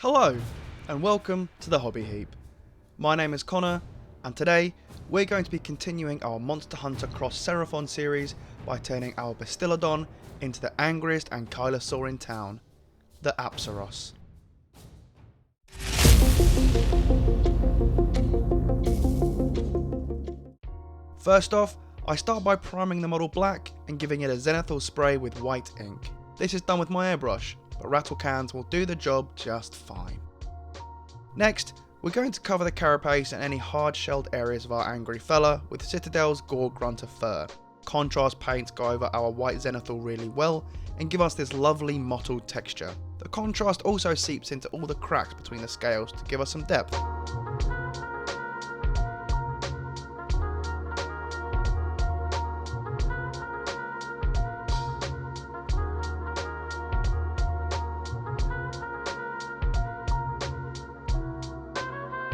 Hello, and welcome to the Hobby Heap. My name is Connor, and today we're going to be continuing our Monster Hunter Cross Seraphon series by turning our Bastiladon into the angriest ankylosaur in town, the Apceros. First off, I start by priming the model black and giving it a zenithal spray with white ink. This is done with my airbrush, but rattle cans will do the job just fine. Next, we're going to cover the carapace and any hard-shelled areas of our angry fella with Citadel's Gore Grunter fur. Contrast paints go over our white zenithal really well and give us this lovely mottled texture. The contrast also seeps into all the cracks between the scales to give us some depth.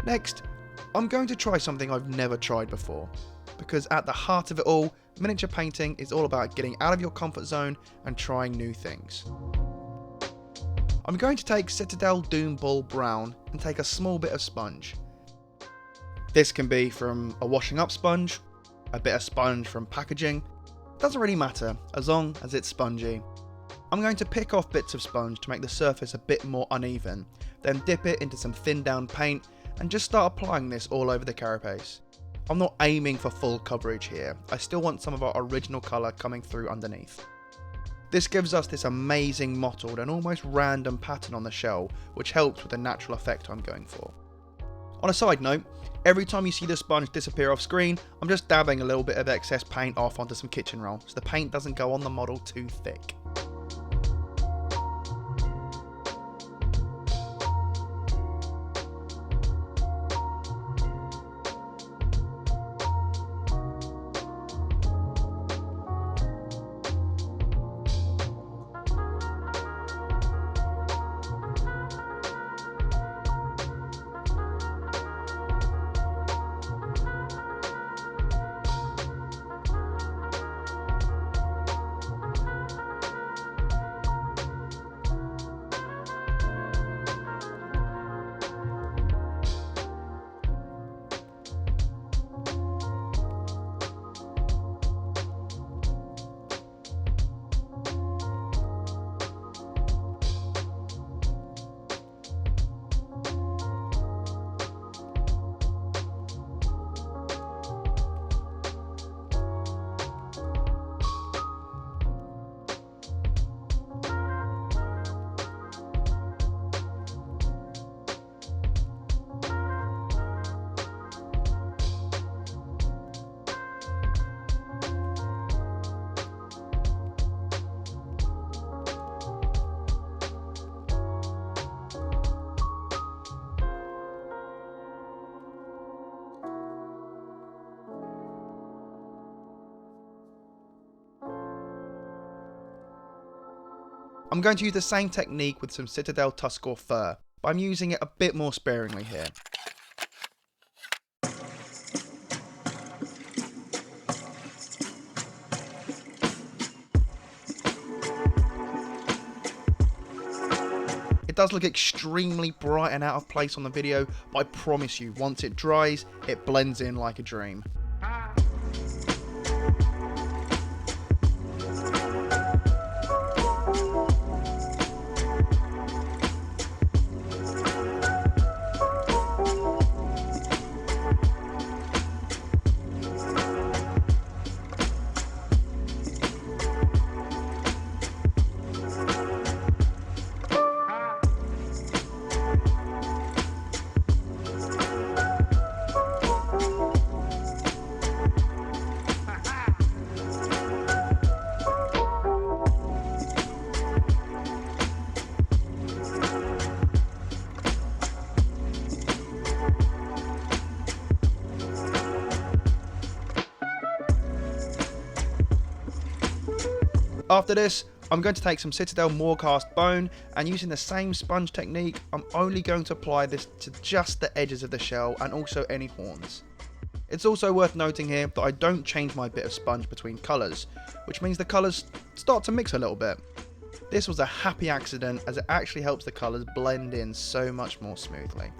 Next, I'm going to try something I've never tried before, because at the heart of it all, miniature painting is all about getting out of your comfort zone and trying new things. I'm going to take Citadel Doom Ball Brown and take a small bit of sponge. This can be from a washing up sponge, a bit of sponge from packaging, doesn't really matter as long as it's spongy. I'm going to pick off bits of sponge to make the surface a bit more uneven, then dip it into some thinned down paint and just start applying this all over the carapace. I'm not aiming for full coverage here, I still want some of our original colour coming through underneath. This gives us this amazing mottled and almost random pattern on the shell, which helps with the natural effect I'm going for. On a side note, every time you see the sponge disappear off screen, I'm just dabbing a little bit of excess paint off onto some kitchen roll, so the paint doesn't go on the model too thick. I'm going to use the same technique with some Citadel Tuskor fur, but I'm using it a bit more sparingly here. It does look extremely bright and out of place on the video, but I promise you, once it dries, it blends in like a dream. After this, I'm going to take some Citadel Moorcast bone, and using the same sponge technique, I'm only going to apply this to just the edges of the shell and also any horns. It's also worth noting here that I don't change my bit of sponge between colours, which means the colours start to mix a little bit. This was a happy accident as it actually helps the colours blend in so much more smoothly.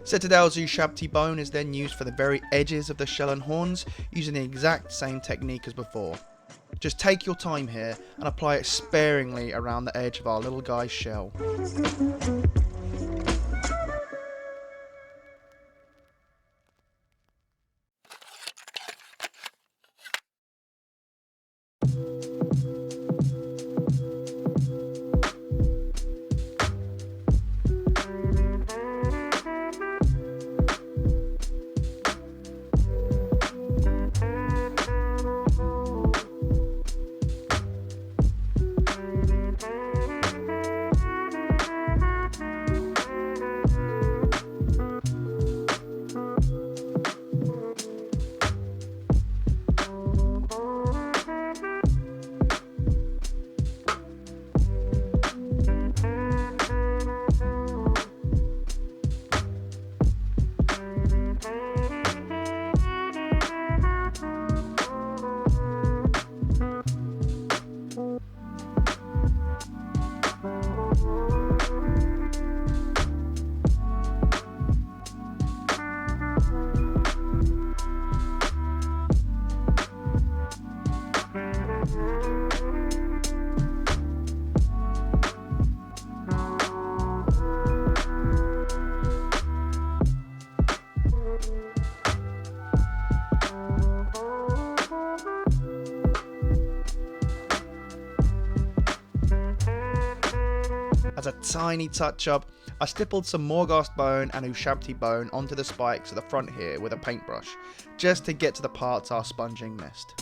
Citadel's Ushabti bone is then used for the very edges of the shell and horns, using the exact same technique as before. Just take your time here and apply it sparingly around the edge of our little guy's shell. As a tiny touch up, I stippled some Morghast bone and Ushabti bone onto the spikes at the front here with a paintbrush, just to get to the parts our sponging missed.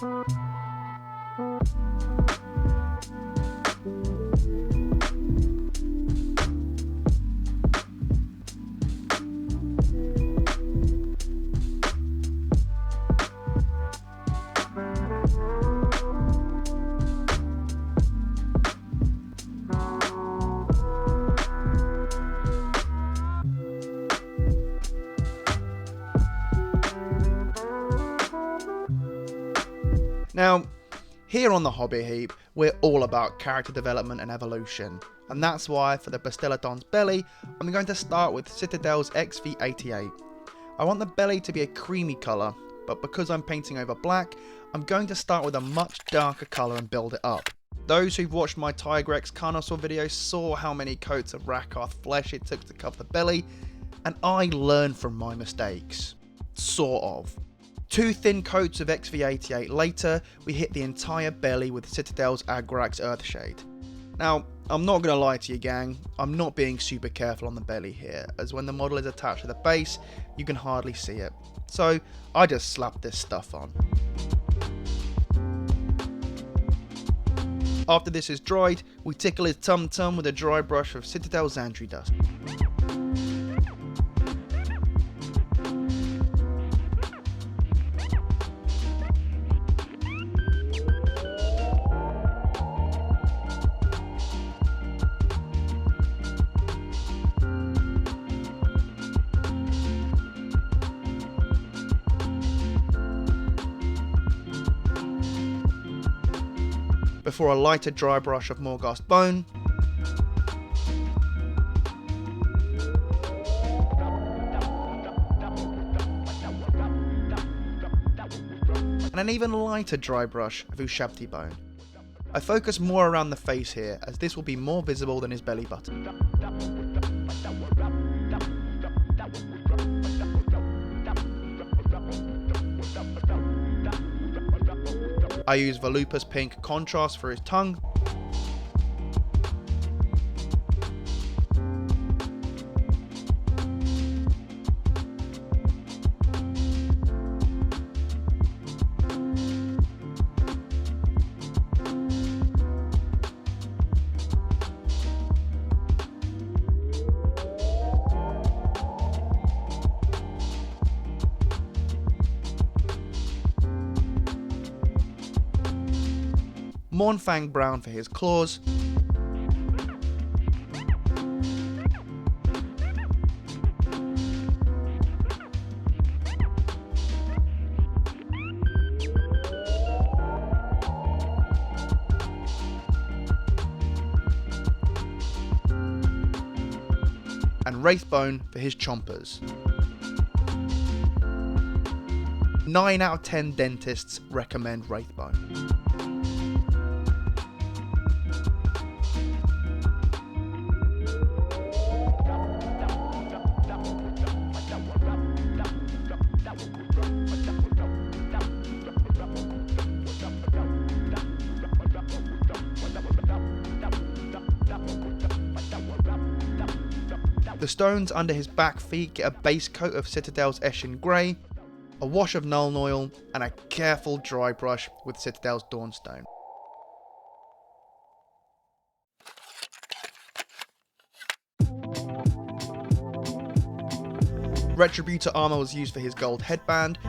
Now, here on the Hobby Heap, we're all about character development and evolution, and that's why for the Bastiladon's belly, I'm going to start with Citadel's XV88. I want the belly to be a creamy colour, but because I'm painting over black, I'm going to start with a much darker colour and build it up. Those who've watched my Tigrex Carnosaur video saw how many coats of Rakarth flesh it took to cover the belly, and I learned from my mistakes. Sort of. 2 thin coats of XV88 later, we hit the entire belly with Citadel's Agrax Earthshade. Now, I'm not going to lie to you gang, I'm not being super careful on the belly here, as when the model is attached to the base, you can hardly see it. So, I just slapped this stuff on. After this is dried, we tickle his tum-tum with a dry brush of Citadel's Xantry Dust. before a lighter dry brush of Morghast bone, and an even lighter dry brush of Ushabti bone. I focus more around the face here, as this will be more visible than his belly button. I use Volupus Pink contrast for his tongue, Mournfang brown for his claws, and Wraithbone for his chompers. 9 out of 10 dentists recommend Wraithbone. The stones under his back feet get a base coat of Citadel's Eshin Grey, a wash of Nuln Oil, and a careful dry brush with Citadel's Dawnstone. Retributor armour was used for his gold headband,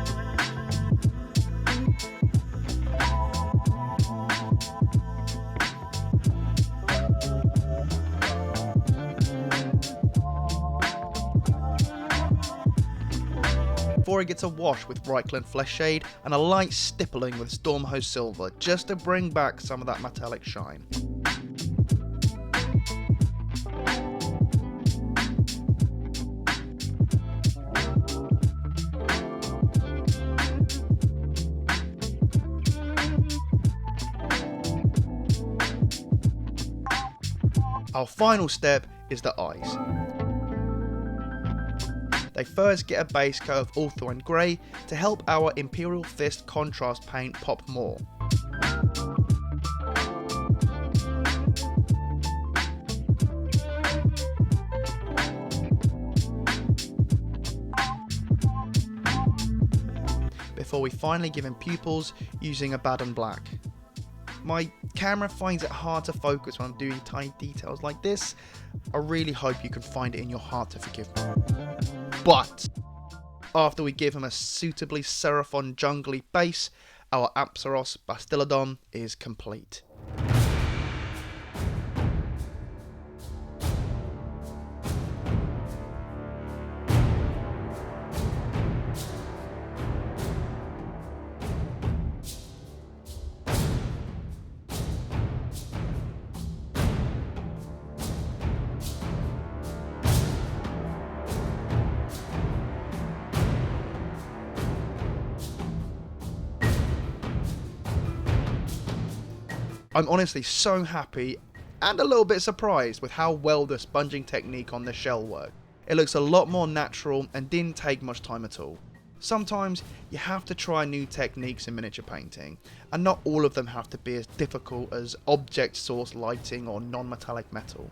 before he gets a wash with Reichland Flesh Shade and a light stippling with Stormhost Silver, just to bring back some of that metallic shine. Our final step is the eyes. They first get a base coat of Ulthuan Grey to help our Imperial Fist contrast paint pop more. Before we finally give him pupils using Abaddon Black. My camera finds it hard to focus when I'm doing tiny details like this. I really hope you can find it in your heart to forgive me. But after we give him a suitably Seraphon jungly base, our Apceros Bastiladon is complete. I'm honestly so happy and a little bit surprised with how well the sponging technique on the shell worked. It looks a lot more natural and didn't take much time at all. Sometimes you have to try new techniques in miniature painting, and not all of them have to be as difficult as object source lighting or non-metallic metal.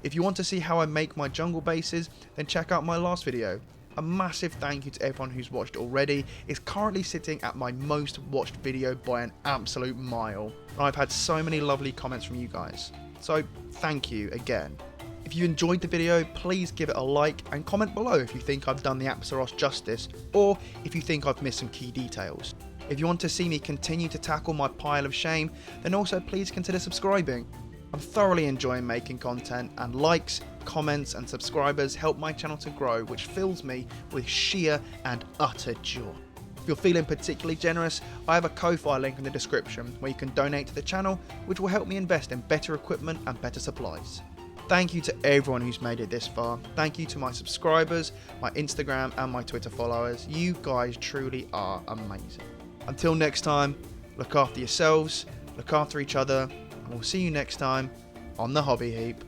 If you want to see how I make my jungle bases, then check out my last video. A massive thank you to everyone who's watched already. It's currently sitting at my most watched video by an absolute mile. And I've had so many lovely comments from you guys. So thank you again. If you enjoyed the video, please give it a like and comment below if you think I've done the Apceros justice, or if you think I've missed some key details. If you want to see me continue to tackle my pile of shame, then also please consider subscribing. I'm thoroughly enjoying making content, and likes, comments and subscribers help my channel to grow, which fills me with sheer and utter joy. If you're feeling particularly generous, I have a Ko-Fi link in the description where you can donate to the channel, which will help me invest in better equipment and better supplies. Thank you to everyone who's made it this far. Thank you to my subscribers, my Instagram and my Twitter followers. You guys truly are amazing. Until next time, look after yourselves, look after each other, and we'll see you next time on the Hobby Heap.